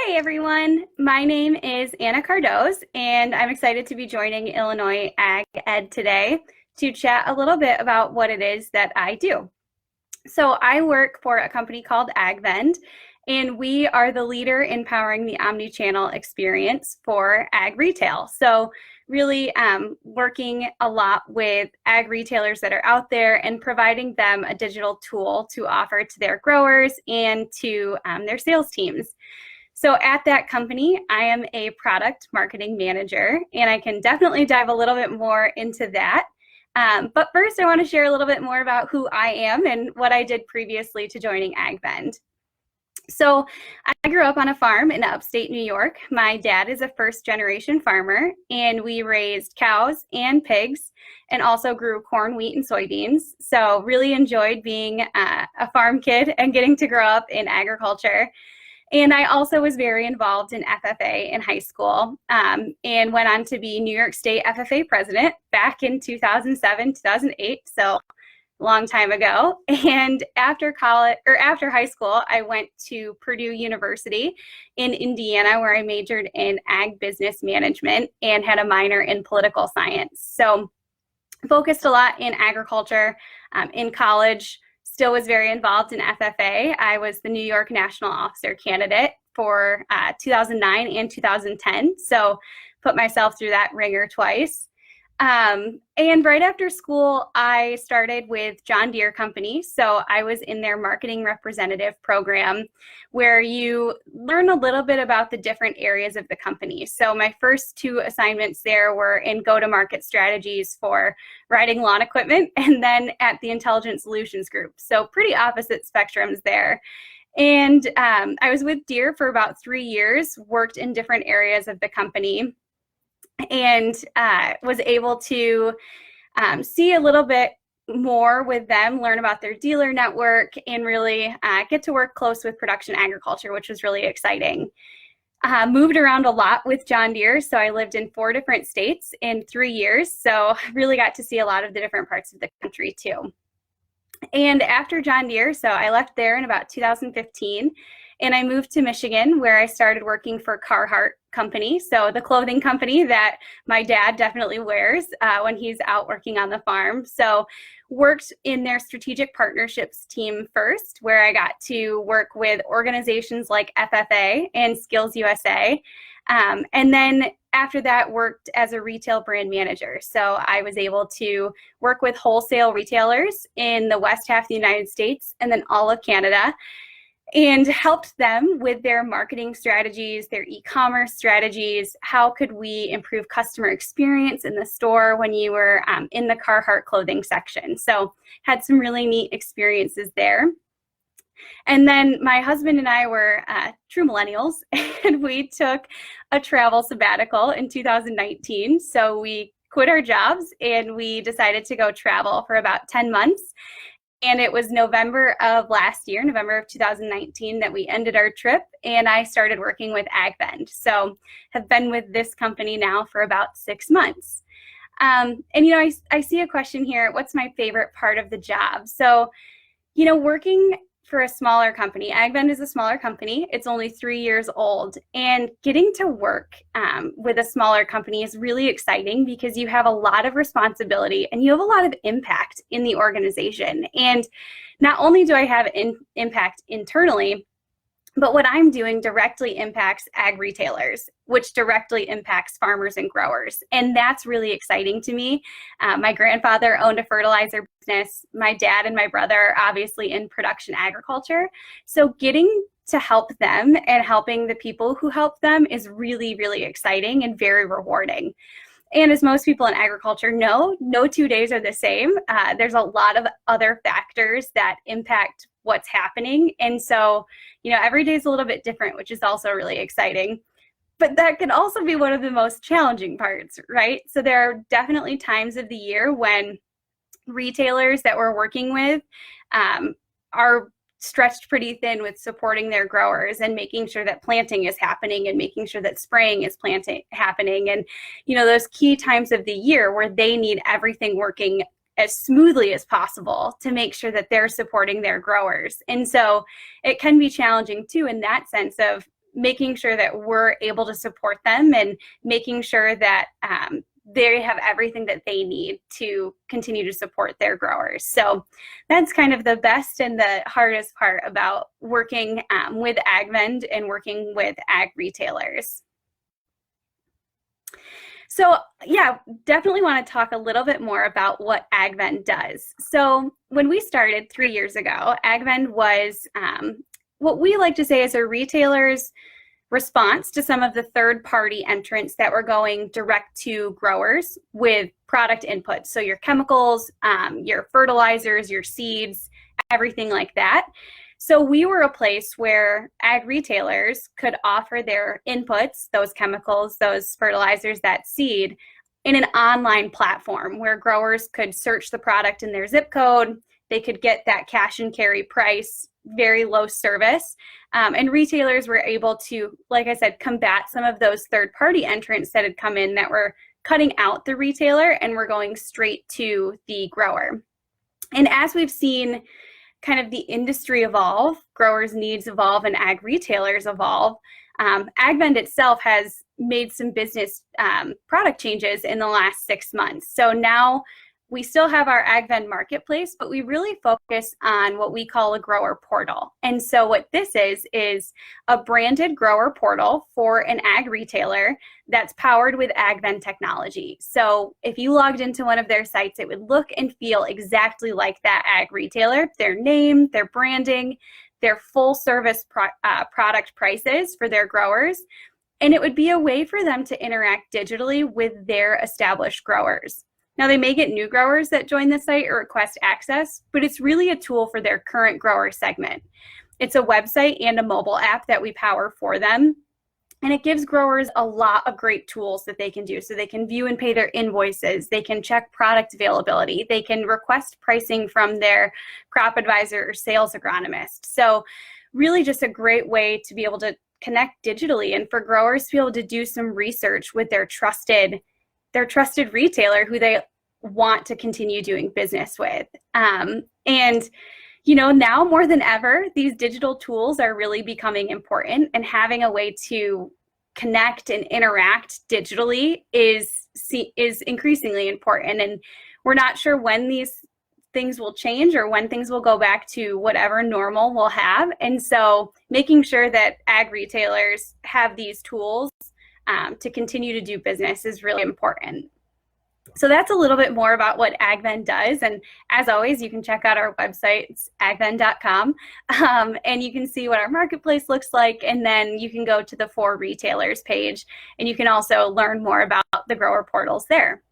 Hey everyone, my name is Anna Cardoze, and I'm excited to be joining Illinois Ag Ed today to chat a little bit about what it is that I do. So I work for a company called Vend, and we are the leader in powering the omni-channel experience for ag retail. So really working a lot with ag retailers that are out there and providing them a digital tool to offer to their growers and to their sales teams. So at that company, I am a product marketing manager, and I can definitely dive a little bit more into that. But first, I want to share a little bit more about who I am and what I did previously to joining AgVend. So I grew up on a farm in upstate New York. My dad is a first-generation farmer, and we raised cows and pigs and also grew corn, wheat, and soybeans. So really enjoyed being a farm kid and getting to grow up in agriculture. And I also was very involved in FFA in high school and went on to be New York State FFA president back in 2007, 2008, so a long time ago. And after college or after high school, I went to Purdue University in Indiana, where I majored in ag business management and had a minor in political science. So focused a lot in agriculture in college. Still was very involved in FFA. I was the New York National Officer candidate for 2009 and 2010, so put myself through that ringer twice. And right after school, I started with John Deere Company. So I was in their marketing representative program where you learn a little bit about the different areas of the company. So my first two assignments there were in go-to-market strategies for riding lawn equipment and then at the Intelligent Solutions Group. So pretty opposite spectrums there. And I was with Deere for about 3 years, worked in different areas of the company, and was able to see a little bit more with them, learn about their dealer network, and really get to work close with production agriculture, which was really exciting. Moved around a lot with John Deere, so I lived in 4 different states in 3 years, so really got to see a lot of the different parts of the country too. And after John Deere, so I left there in about 2015, and I moved to Michigan, where I started working for Carhartt company, so the clothing company that my dad definitely wears when he's out working on the farm. So worked in their strategic partnerships team first, where I got to work with organizations like FFA and Skills USA. And then after that, worked as a retail brand manager. So I was able to work with wholesale retailers in the west half of the United States and then all of Canada, and helped them with their marketing strategies, their e-commerce strategies. How could we improve customer experience in the store when you were in the Carhartt clothing section? So had some really neat experiences there. And then my husband and I were true millennials, and we took a travel sabbatical in 2019. So we quit our jobs and we decided to go travel for about 10 months. And it was November of last year, November of 2019, that we ended our trip, and I started working with AgVend. So have been with this company now for about 6 months. And, I see a question here, what's my favorite part of the job? So, working for a smaller company, AgVend is a smaller company. It's only 3 years old, and getting to work with a smaller company is really exciting because you have a lot of responsibility and you have a lot of impact in the organization. And not only do I have impact internally, but what I'm doing directly impacts ag retailers, which directly impacts farmers and growers. And that's really exciting to me. My grandfather owned a fertilizer business. My dad and my brother are obviously in production agriculture. So getting to help them and helping the people who help them is really, really exciting and very rewarding. And as most people in agriculture know, no 2 days are the same. There's a lot of other factors that impact what's happening. And so, every day is a little bit different, which is also really exciting. But that can also be one of the most challenging parts, right? So there are definitely times of the year when retailers that we're working with are stretched pretty thin with supporting their growers and making sure that planting is happening and making sure that spraying is happening. And, those key times of the year where they need everything working as smoothly as possible to make sure that they're supporting their growers. And so it can be challenging too, in that sense of making sure that we're able to support them and making sure that they have everything that they need to continue to support their growers. So that's kind of the best and the hardest part about working with Vend and working with ag retailers. So yeah, definitely want to talk a little bit more about what Vend does. So when we started 3 years ago, Vend was what we like to say is a retailer's response to some of the third-party entrants that were going direct to growers with product inputs. So your chemicals, your fertilizers, your seeds, everything like that. So we were a place where ag retailers could offer their inputs, those chemicals, those fertilizers, that seed, in an online platform where growers could search the product in their zip code. They could get that cash and carry price, very low service. And retailers were able to, like I said, combat some of those third-party entrants that had come in that were cutting out the retailer and were going straight to the grower. And as we've seen kind of the industry evolve, growers' needs evolve, and ag retailers evolve, Vend itself has made some business product changes in the last 6 months. So now we still have our Vend marketplace, but we really focus on what we call a grower portal. And so what this is a branded grower portal for an ag retailer that's powered with Vend technology. So if you logged into one of their sites, it would look and feel exactly like that ag retailer, their name, their branding, their full service product prices for their growers. And it would be a way for them to interact digitally with their established growers. Now, they may get new growers that join the site or request access, but it's really a tool for their current grower segment. It's a website and a mobile app that we power for them, and it gives growers a lot of great tools that they can do. So they can view and pay their invoices, they can check product availability, they can request pricing from their crop advisor or sales agronomist. So really just a great way to be able to connect digitally and for growers to be able to do some research with their trusted retailer who they want to continue doing business with. And, you know, now more than ever, these digital tools are really becoming important, and having a way to connect and interact digitally is increasingly important. And we're not sure when these things will change or when things will go back to whatever normal we'll have. And so making sure that ag retailers have these tools to continue to do business is really important. So that's a little bit more about what Vend does. And as always, you can check out our website, it's agvend.com, and you can see what our marketplace looks like. And then you can go to the For Retailers page, and you can also learn more about the grower portals there.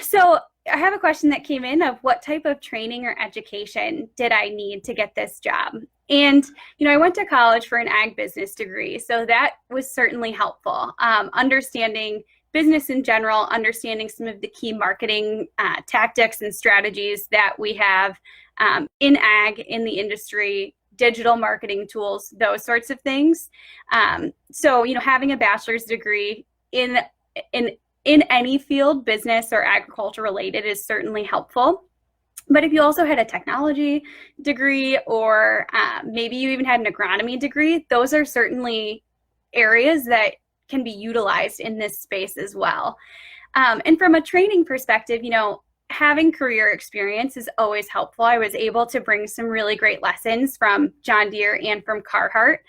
So I have a question that came in of what type of training or education did I need to get this job? And, you know, I went to college for an ag business degree, so that was certainly helpful. Understanding business in general, understanding some of the key marketing tactics and strategies that we have in ag, in the industry, digital marketing tools, those sorts of things. So, you know, having a bachelor's degree in any field, business or agriculture related, is certainly helpful. But if you also had a technology degree, or maybe you even had an agronomy degree, those are certainly areas that can be utilized in this space as well. And from a training perspective, you know, having career experience is always helpful. I was able to bring some really great lessons from John Deere and from Carhartt.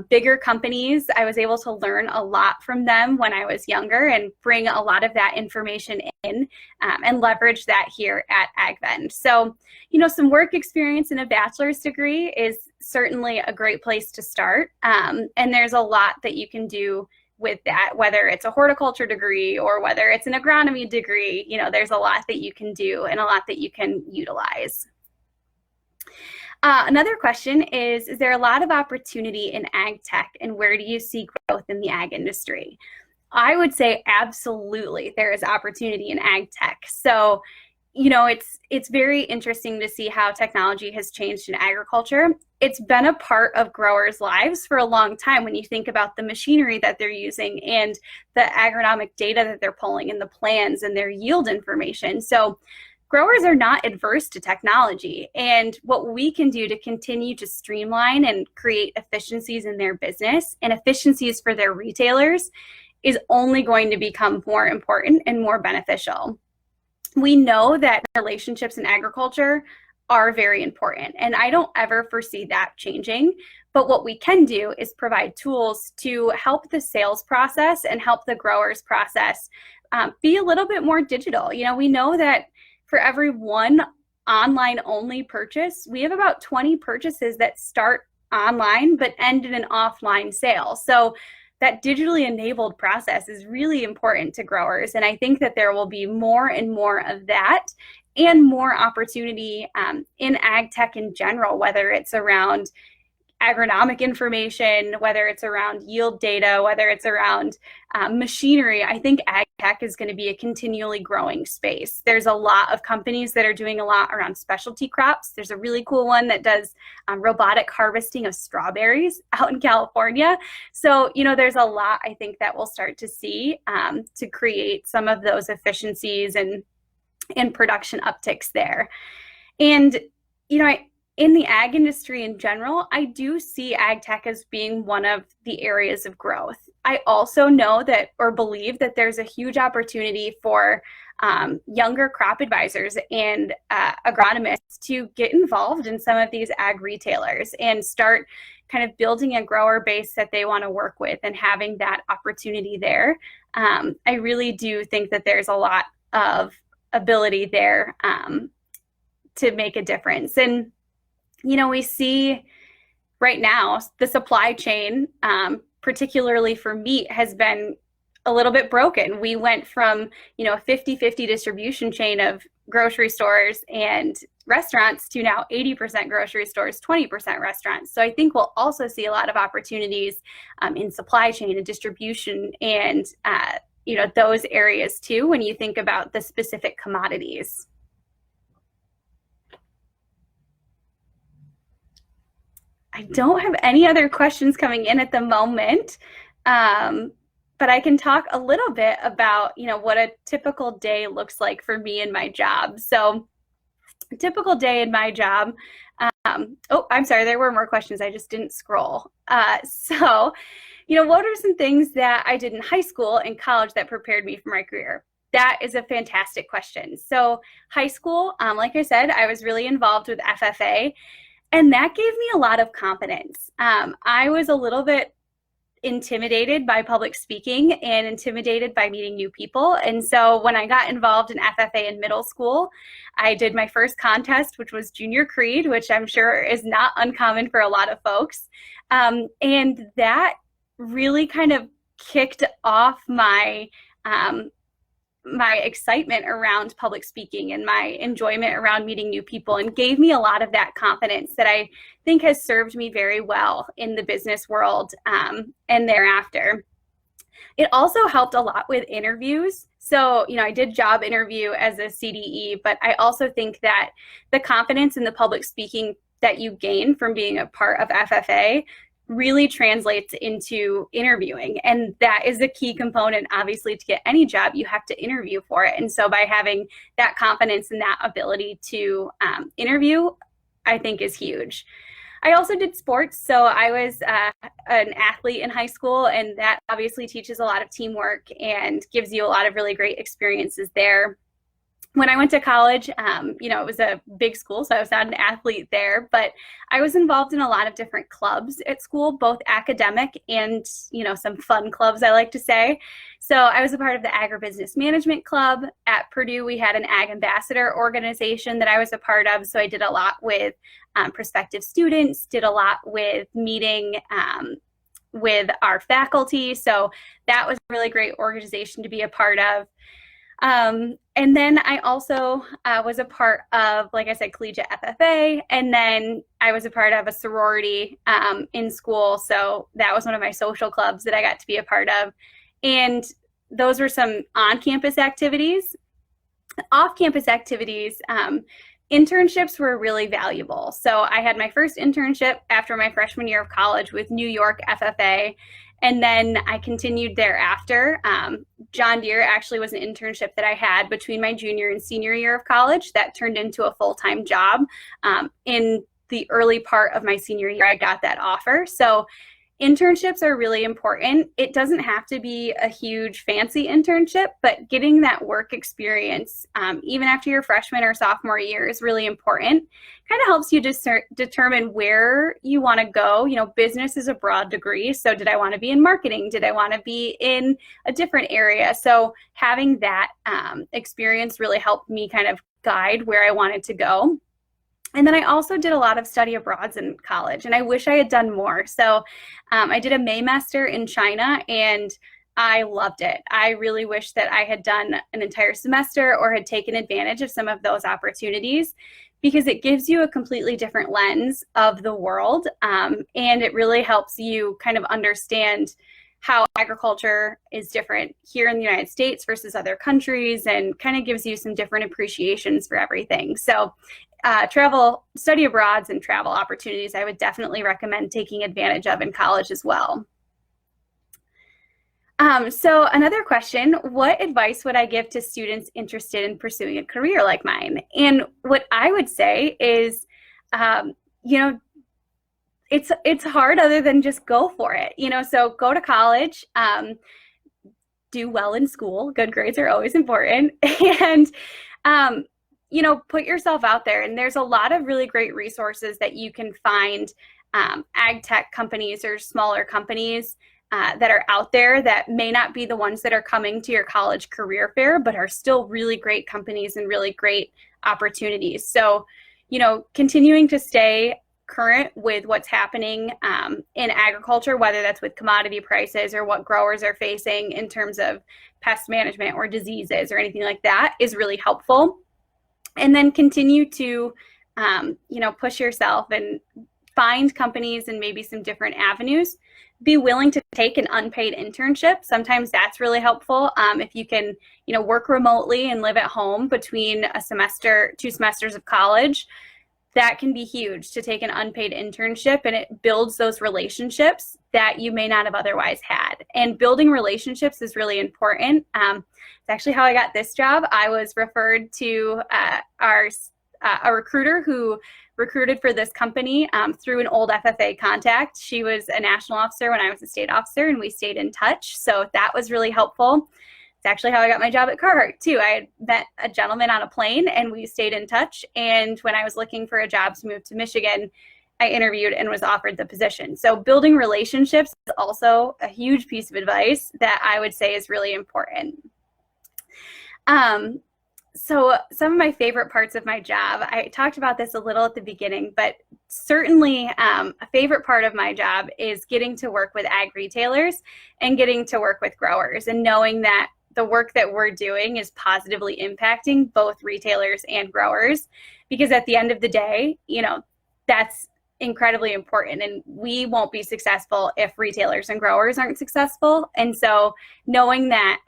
Bigger companies, I was able to learn a lot from them when I was younger and bring a lot of that information in and leverage that here at Vend. So, you know, some work experience in a bachelor's degree is certainly a great place to start. And there's a lot that you can do with that, whether it's a horticulture degree or whether it's an agronomy degree. You know, there's a lot that you can do and a lot that you can utilize. Another question is there a lot of opportunity in ag tech, and where do you see growth in the ag industry? I would say absolutely there is opportunity in ag tech. So, you know, it's very interesting to see how technology has changed in agriculture. It's been a part of growers' lives for a long time when you think about the machinery that they're using and the agronomic data that they're pulling and the plans and their yield information. So growers are not adverse to technology. And what we can do to continue to streamline and create efficiencies in their business and efficiencies for their retailers is only going to become more important and more beneficial. We know that relationships in agriculture are very important, and I don't ever foresee that changing. But what we can do is provide tools to help the sales process and help the growers process be a little bit more digital. We know that for every one online only purchase, we have about 20 purchases that start online but end in an offline sale. So that digitally enabled process is really important to growers. And I think that there will be more and more of that and more opportunity in ag tech in general, whether it's around agronomic information, whether it's around yield data, whether it's around machinery. I think ag tech is going to be a continually growing space. There's a lot of companies that are doing a lot around specialty crops. There's a really cool one that does robotic harvesting of strawberries out in California. So, there's a lot I think that we'll start to see to create some of those efficiencies and production upticks there. And, in the ag industry in general, I do see ag tech as being one of the areas of growth. I also know that, or believe that, there's a huge opportunity for younger crop advisors and agronomists to get involved in some of these ag retailers and start kind of building a grower base that they want to work with and having that opportunity there. I really do think that there's a lot of ability there to make a difference. And we see right now the supply chain, particularly for meat, has been a little bit broken. We went from, a 50-50 distribution chain of grocery stores and restaurants to now 80% grocery stores, 20% restaurants. So I think we'll also see a lot of opportunities in supply chain and distribution and, those areas too, when you think about the specific commodities. I don't have any other questions coming in at the moment, but I can talk a little bit about, what a typical day looks like for me in my job. So a typical day in my job, I'm sorry, there were more questions. I just didn't scroll. So, what are some things that I did in high school and college that prepared me for my career? That is a fantastic question. So high school, like I said, I was really involved with FFA. And that gave me a lot of confidence. I was a little bit intimidated by public speaking and intimidated by meeting new people. And so when I got involved in FFA in middle school, I did my first contest, which was Junior Creed, which I'm sure is not uncommon for a lot of folks. And that really kind of kicked off my my excitement around public speaking and my enjoyment around meeting new people, and gave me a lot of that confidence that I think has served me very well in the business world and thereafter. It also helped a lot with interviews. So, I did job interview as a CDE, but I also think that the confidence in the public speaking that you gain from being a part of FFA really translates into interviewing. And that is a key component, obviously, to get any job. You have to interview for it. And so by having that confidence and that ability to interview, I think is huge. I also did sports. So I was an athlete in high school, and that obviously teaches a lot of teamwork and gives you a lot of really great experiences there. When I went to college, it was a big school, so I was not an athlete there, but I was involved in a lot of different clubs at school, both academic and, some fun clubs, I like to say. So I was a part of the Agribusiness Management Club. At Purdue, we had an Ag Ambassador organization that I was a part of, so I did a lot with prospective students, did a lot with meeting with our faculty, so that was a really great organization to be a part of. And then I also was a part of, like I said, collegiate FFA, and then I was a part of a sorority in school. So that was one of my social clubs that I got to be a part of. And those were some on-campus activities. Off-campus activities, internships were really valuable. So I had my first internship after my freshman year of college with New York FFA. And then I continued thereafter. John Deere actually was an internship that I had between my junior and senior year of college that turned into a full-time job. In the early part of my senior year, I got that offer. So internships are really important. It doesn't have to be a huge fancy internship, but getting that work experience, even after your freshman or sophomore year, is really important. Kind of helps you determine where you want to go. You know, business is a broad degree. So did I want to be in marketing? Did I want to be in a different area? So having that experience really helped me kind of guide where I wanted to go. And then I also did a lot of study abroads in college, and I wish I had done more. So I did a Maymester in China, and I loved it. I really wish that I had done an entire semester or had taken advantage of some of those opportunities, because it gives you a completely different lens of the world, and it really helps you kind of understand how agriculture is different here in the United States versus other countries, and kind of gives you some different appreciations for everything. So travel, study abroads and travel opportunities, I would definitely recommend taking advantage of in college as well. So another question, what advice would I give to students interested in pursuing a career like mine? And what I would say is, you know, it's hard other than just go for it. You know, so go to college, do well in school. Good grades are always important. And, you know, put yourself out there. And there's a lot of really great resources that you can find, ag tech companies or smaller companies that are out there that may not be the ones that are coming to your college career fair, but are still really great companies and really great opportunities. So, you know, continuing to stay current with what's happening in agriculture, whether that's with commodity prices or what growers are facing in terms of pest management or diseases or anything like that, is really helpful. And then continue to, you know, push yourself and find companies and maybe some different avenues. Be willing to take an unpaid internship. Sometimes that's really helpful. If you can, you know, work remotely and live at home between a semester, 2 semesters of college, that can be huge, to take an unpaid internship, and it builds those relationships that you may not have otherwise had. And building relationships is really important. It's actually how I got this job. I was referred to a recruiter who recruited for this company through an old FFA contact. She was a national officer when I was a state officer, and we stayed in touch. So that was really helpful. It's actually how I got my job at Carhartt too. I had met a gentleman on a plane and we stayed in touch. And when I was looking for a job to move to Michigan, I interviewed and was offered the position. So building relationships is also a huge piece of advice that I would say is really important. So some of my favorite parts of my job, I talked about this a little at the beginning, but certainly a favorite part of my job is getting to work with ag retailers and getting to work with growers, and knowing that the work that we're doing is positively impacting both retailers and growers, because at the end of the day, you know, that's incredibly important, and we won't be successful if retailers and growers aren't successful. And so knowing that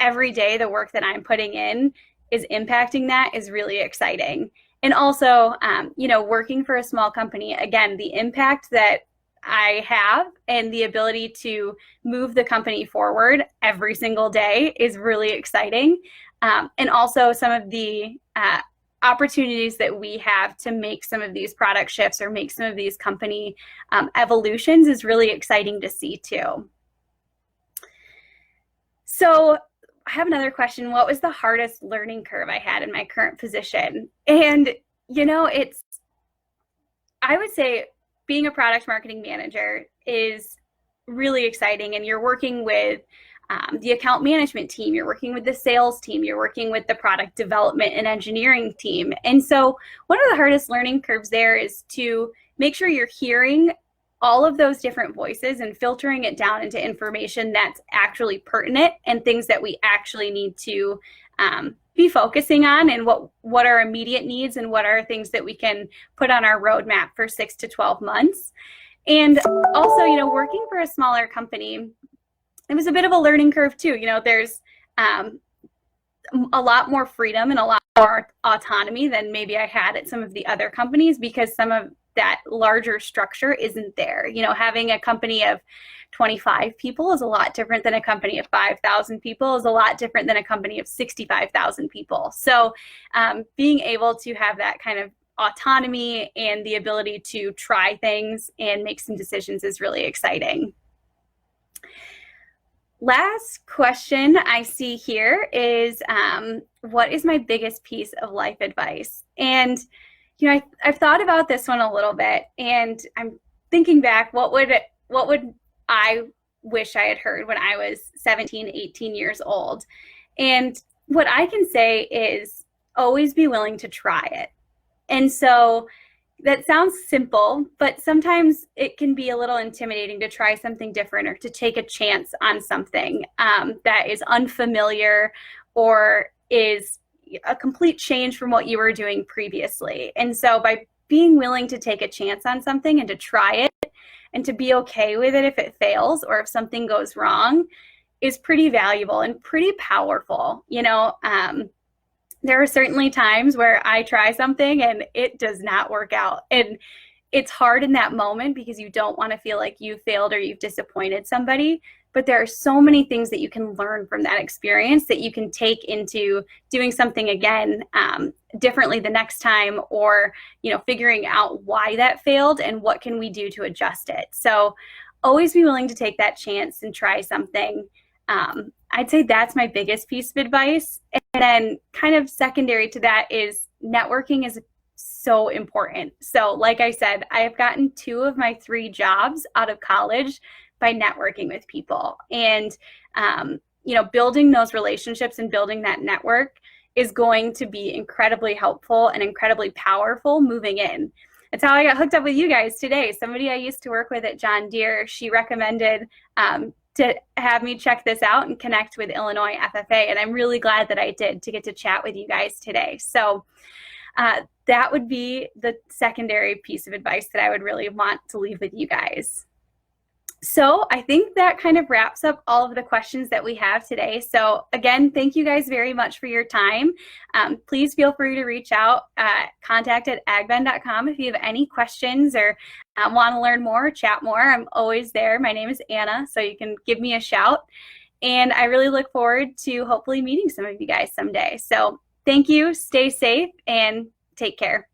every day the work that I'm putting in is impacting that is really exciting. And also, you know, working for a small company, again, the impact that I have and the ability to move the company forward every single day is really exciting. And also some of the opportunities that we have to make some of these product shifts or make some of these company evolutions is really exciting to see too. So I have another question. What was the hardest learning curve I had in my current position? And, you know, I would say being a product marketing manager is really exciting, and you're working with the account management team, you're working with the sales team, you're working with the product development and engineering team. And so one of the hardest learning curves there is to make sure you're hearing all of those different voices and filtering it down into information that's actually pertinent and things that we actually need to be focusing on, and what are immediate needs and what are things that we can put on our roadmap for 6 to 12 months. And also, you know, working for a smaller company, it was a bit of a learning curve too. You know, there's a lot more freedom and a lot more autonomy than maybe I had at some of the other companies, because some of that larger structure isn't there. You know, having a company of 25 people is a lot different than a company of 5,000 people is a lot different than a company of 65,000 people. So being able to have that kind of autonomy and the ability to try things and make some decisions is really exciting. Last question I see here is, what is my biggest piece of life advice? And, I've thought about this one a little bit, and I'm thinking back, what would I wish I had heard when I was 17, 18 years old? And what I can say is always be willing to try it. And so that sounds simple, but sometimes it can be a little intimidating to try something different or to take a chance on something that is unfamiliar or is a complete change from what you were doing previously. And so by being willing to take a chance on something and to try it and to be okay with it if it fails or if something goes wrong is pretty valuable and pretty powerful. There are certainly times where I try something and it does not work out. And it's hard in that moment because you don't want to feel like you failed or you've disappointed somebody. But there are so many things that you can learn from that experience that you can take into doing something again differently the next time, or figuring out why that failed and what can we do to adjust it. So always be willing to take that chance and try something. I'd say that's my biggest piece of advice. And then kind of secondary to that is networking is so important. So like I said, I have gotten 2 of my 3 jobs out of college by networking with people. And, building those relationships and building that network is going to be incredibly helpful and incredibly powerful moving in. That's how I got hooked up with you guys today. Somebody I used to work with at John Deere, she recommended to have me check this out and connect with Illinois FFA. And I'm really glad that I did to get to chat with you guys today. So that would be the secondary piece of advice that I would really want to leave with you guys. So I think that kind of wraps up all of the questions that we have today. So again, thank you guys very much for your time. Please feel free to reach out, contact@agvend.com if you have any questions or want to learn more, chat more. I'm always there. My name is Anna, so you can give me a shout. And I really look forward to hopefully meeting some of you guys someday. So thank you, stay safe, and take care.